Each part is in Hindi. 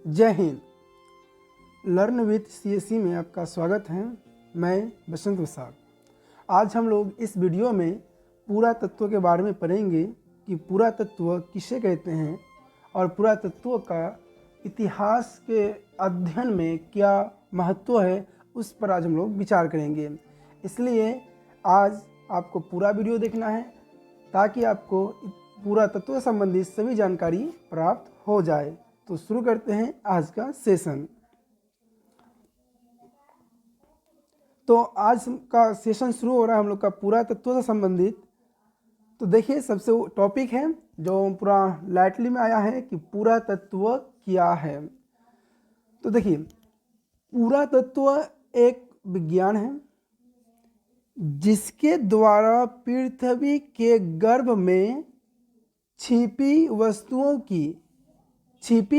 जय हिंद। लर्न विथ सीएससी में आपका स्वागत है। मैं बसंत प्रसाद। आज हम लोग इस वीडियो में पुरातत्व के बारे में पढ़ेंगे कि पुरातत्व किसे कहते हैं और पुरातत्व का इतिहास के अध्ययन में क्या महत्व है, उस पर आज हम लोग विचार करेंगे। इसलिए आज आपको पूरा वीडियो देखना है ताकि आपको पुरातत्व संबंधी सभी जानकारी प्राप्त हो जाए। तो शुरू करते हैं आज का सेशन। तो आज का सेशन शुरू हो रहा है हम लोग का पुरातत्व से संबंधित। तो देखिए, सबसे टॉपिक है जो पूरा लाइटली में आया है कि पुरातत्व क्या है। तो देखिए, पुरातत्व एक विज्ञान है जिसके द्वारा पृथ्वी के गर्भ में छिपी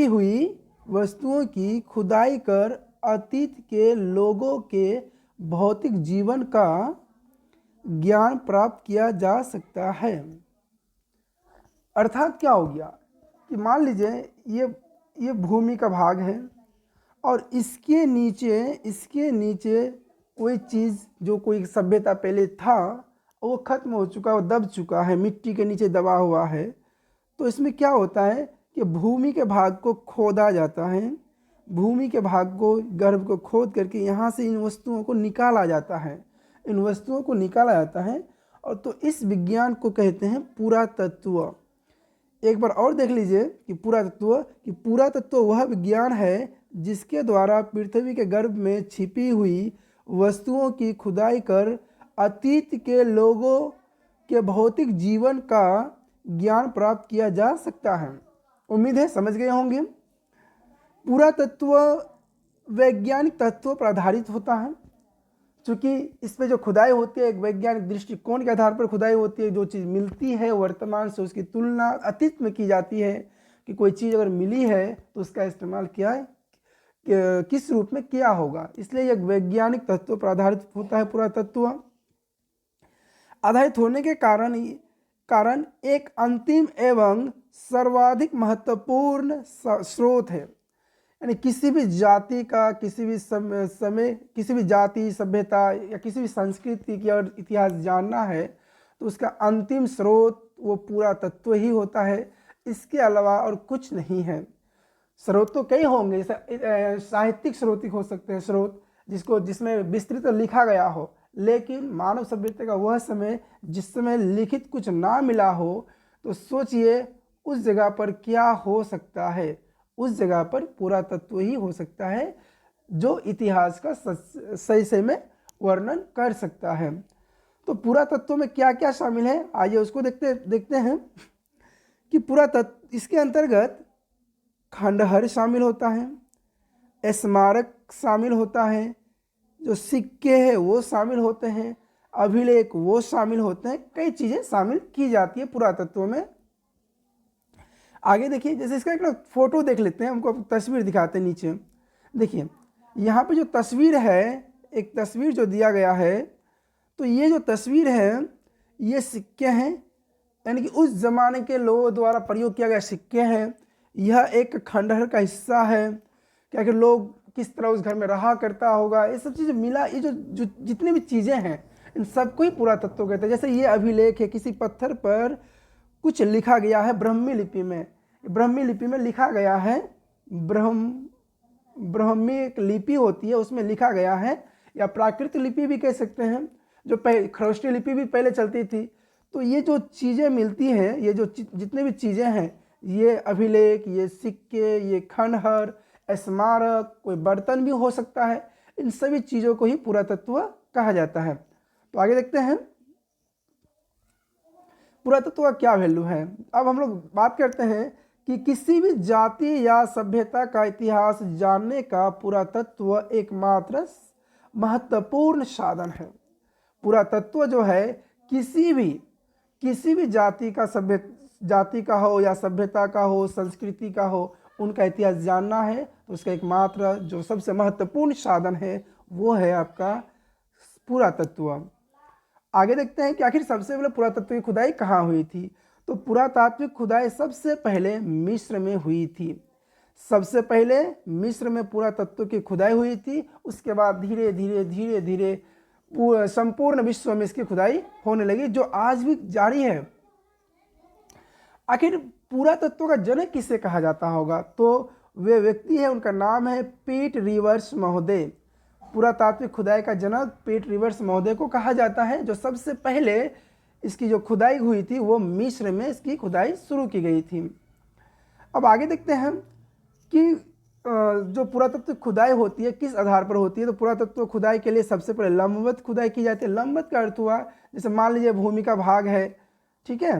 हुई वस्तुओं की खुदाई कर अतीत के लोगों के भौतिक जीवन का ज्ञान प्राप्त किया जा सकता है। अर्थात क्या हो गया कि मान लीजिए ये भूमि का भाग है और इसके नीचे कोई चीज़, जो कोई सभ्यता पहले था वो खत्म हो चुका, वो दब चुका है, मिट्टी के नीचे दबा हुआ है। तो इसमें क्या होता है कि भूमि के भाग को खोदा जाता है, भूमि के भाग को, गर्भ को खोद करके यहाँ से इन वस्तुओं को निकाला जाता है, और तो इस विज्ञान को कहते हैं पुरातत्व। एक बार और देख लीजिए कि पुरातत्व वह विज्ञान है जिसके द्वारा पृथ्वी के गर्भ में छिपी हुई वस्तुओं की खुदाई कर अतीत के लोगों के भौतिक जीवन का ज्ञान प्राप्त किया जा सकता है। उम्मीद है समझ गए होंगे। पुरातत्व वैज्ञानिक तत्वों पर आधारित होता है, क्योंकि इस पे जो खुदाई होती है एक वैज्ञानिक दृष्टिकोण के आधार पर खुदाई होती है। जो चीज़ मिलती है वर्तमान से उसकी तुलना अतीत में की जाती है कि कोई चीज़ अगर मिली है तो उसका इस्तेमाल क्या है, किस रूप में किया होगा। इसलिए एक वैज्ञानिक तत्वों पर आधारित होता है पुरातत्व। आधारित होने के कारण एक अंतिम एवं सर्वाधिक महत्वपूर्ण स्रोत है। यानी किसी भी जाति का, किसी भी जाति, सभ्यता या किसी भी संस्कृति की अगर इतिहास जानना है तो उसका अंतिम स्रोत वो पुरातत्व ही होता है। इसके अलावा और कुछ नहीं है। स्रोत तो कई होंगे, साहित्यिक स्रोत हो सकते हैं, स्रोत जिसमें विस्तृत लिखा गया हो, लेकिन मानव सभ्यता का वह समय जिस समय लिखित कुछ ना मिला हो, तो सोचिए उस जगह पर क्या हो सकता है। उस जगह पर पुरातत्व ही हो सकता है जो इतिहास का सही में वर्णन कर सकता है। तो पुरातत्व में क्या क्या शामिल है, आइए उसको देखते हैं कि पुरातत्व, इसके अंतर्गत खंडहर शामिल होता है, स्मारक शामिल होता है, जो सिक्के हैं वो शामिल होते हैं, अभिलेख वो शामिल होते हैं। कई चीज़ें शामिल की जाती है पुरातत्व में। आगे देखिए, जैसे इसका एक फोटो देख लेते हैं, हमको तस्वीर दिखाते हैं। नीचे देखिए, यहाँ पे जो तस्वीर है, एक तस्वीर जो दिया गया है, तो ये जो तस्वीर है ये सिक्के हैं, यानी कि उस जमाने के लोगों द्वारा प्रयोग किया गया सिक्के हैं। यह एक खंडहर का हिस्सा है, क्या कि लोग किस तरह उस घर में रहा करता होगा, ये सब चीज़ें मिला। ये जो जितनी भी चीज़ें हैं इन सबको ही पुरातत्व कहते हैं। जैसे ये अभिलेख है, किसी पत्थर पर कुछ लिखा गया है ब्राह्मी लिपि में लिखा गया है। ब्राह्मी एक लिपि होती है, उसमें लिखा गया है, या प्राकृत लिपि भी कह सकते हैं, जो खरोष्टी लिपि भी पहले चलती थी। तो ये जो चीज़ें मिलती हैं, ये जो जितने भी चीज़ें हैं, ये अभिलेख, ये सिक्के, ये खंडहर, स्मारक, कोई बर्तन भी हो सकता है, इन सभी चीज़ों को ही पुरातत्व कहा जाता है। तो आगे देखते हैं पुरातत्व का क्या वैल्यू है। अब हम लोग बात करते हैं कि किसी भी जाति या सभ्यता का इतिहास जानने का पुरातत्व एकमात्र महत्वपूर्ण साधन है। पुरातत्व जो है किसी भी जाति का हो या सभ्यता का हो, संस्कृति का हो, उनका इतिहास जानना है तो उसका एकमात्र जो सबसे महत्वपूर्ण साधन है वो है आपका पुरातत्व। आगे देखते हैं कि आखिर सबसे पहले पुरातत्व की खुदाई कहाँ हुई थी। तो पुरातात्विक खुदाई सबसे पहले मिस्र में हुई थी। सबसे पहले मिस्र में पुरातत्व की खुदाई हुई थी, उसके बाद धीरे धीरे धीरे धीरे संपूर्ण विश्व में इसकी खुदाई होने लगी, जो आज भी जारी है। आखिर पुरातत्व का जनक किसे कहा जाता होगा? तो वे व्यक्ति है, उनका नाम है पीट रिवर्स महोदय। पुरातात्विक खुदाई का जनक पीट रिवर्स महोदय को कहा जाता है, जो सबसे पहले इसकी जो खुदाई हुई थी वो मिस्र में इसकी खुदाई शुरू की गई थी। अब आगे देखते हैं कि जो पुरातत्व खुदाई होती है किस आधार पर होती है। तो पुरातत्व खुदाई के लिए सबसे पहले लंबवत खुदाई की जाती है। लंबवत का अर्थ हुआ, जैसे मान लीजिए भूमि का भाग है, ठीक है,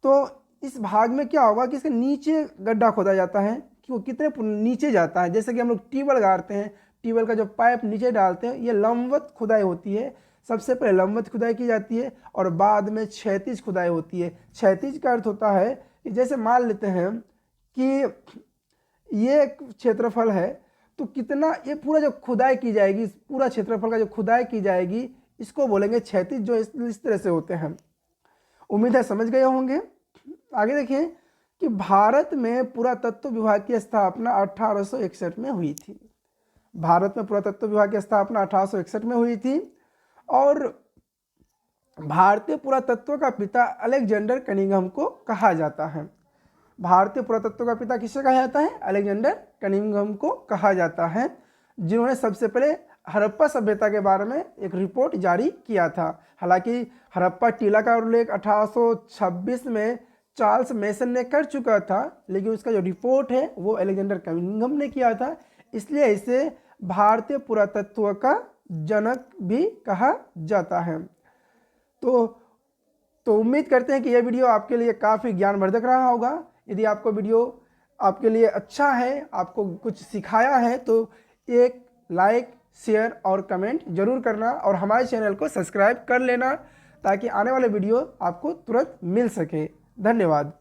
तो इस भाग में क्या होगा कि इसके नीचे गड्ढा खोदा जाता है कि वो कितने नीचे जाता है। जैसे कि हम लोग ट्यूबवेल गाड़ते हैं, ट्यूबवेल का जो पाइप नीचे डालते हैं, ये लंबवत खुदाई होती है। सबसे पहले लंबवत खुदाई की जाती है और बाद में क्षैतिज खुदाई होती है। क्षैतिज का अर्थ होता है कि जैसे मान लेते हैं कि ये क्षेत्रफल है, तो कितना ये पूरा जो खुदाई की जाएगी, इस पूरा क्षेत्रफल का जो खुदाई की जाएगी, इसको बोलेंगे क्षैतिज, जो इस तरह से होते हैं। उम्मीद है समझ गए होंगे। आगे देखिए कि भारत में पुरातत्व विभाग की स्थापना 1861 में हुई थी। भारत में पुरातत्व विभाग की स्थापना 1861 में हुई थी और भारतीय पुरातत्व का पिता अलेक्जेंडर कनिंघम को कहा जाता है। भारतीय पुरातत्व का पिता किसे कहा जाता है? अलेक्जेंडर कनिंघम को कहा जाता है, जिन्होंने सबसे पहले हड़प्पा सभ्यता के बारे में एक रिपोर्ट जारी किया था। हालांकि हड़प्पा टीला का उल्लेख 1826 में चार्ल्स मेसन ने कर चुका था, लेकिन उसका जो रिपोर्ट है वो अलेक्जेंडर कनिंघम ने किया था, इसलिए इसे भारतीय पुरातत्व का जनक भी कहा जाता है। तो उम्मीद करते हैं कि यह वीडियो आपके लिए काफ़ी ज्ञानवर्धक रहा होगा। यदि आपको वीडियो आपके लिए अच्छा है, आपको कुछ सिखाया है, तो एक लाइक, शेयर और कमेंट जरूर करना और हमारे चैनल को सब्सक्राइब कर लेना, ताकि आने वाले वीडियो आपको तुरंत मिल सके। धन्यवाद।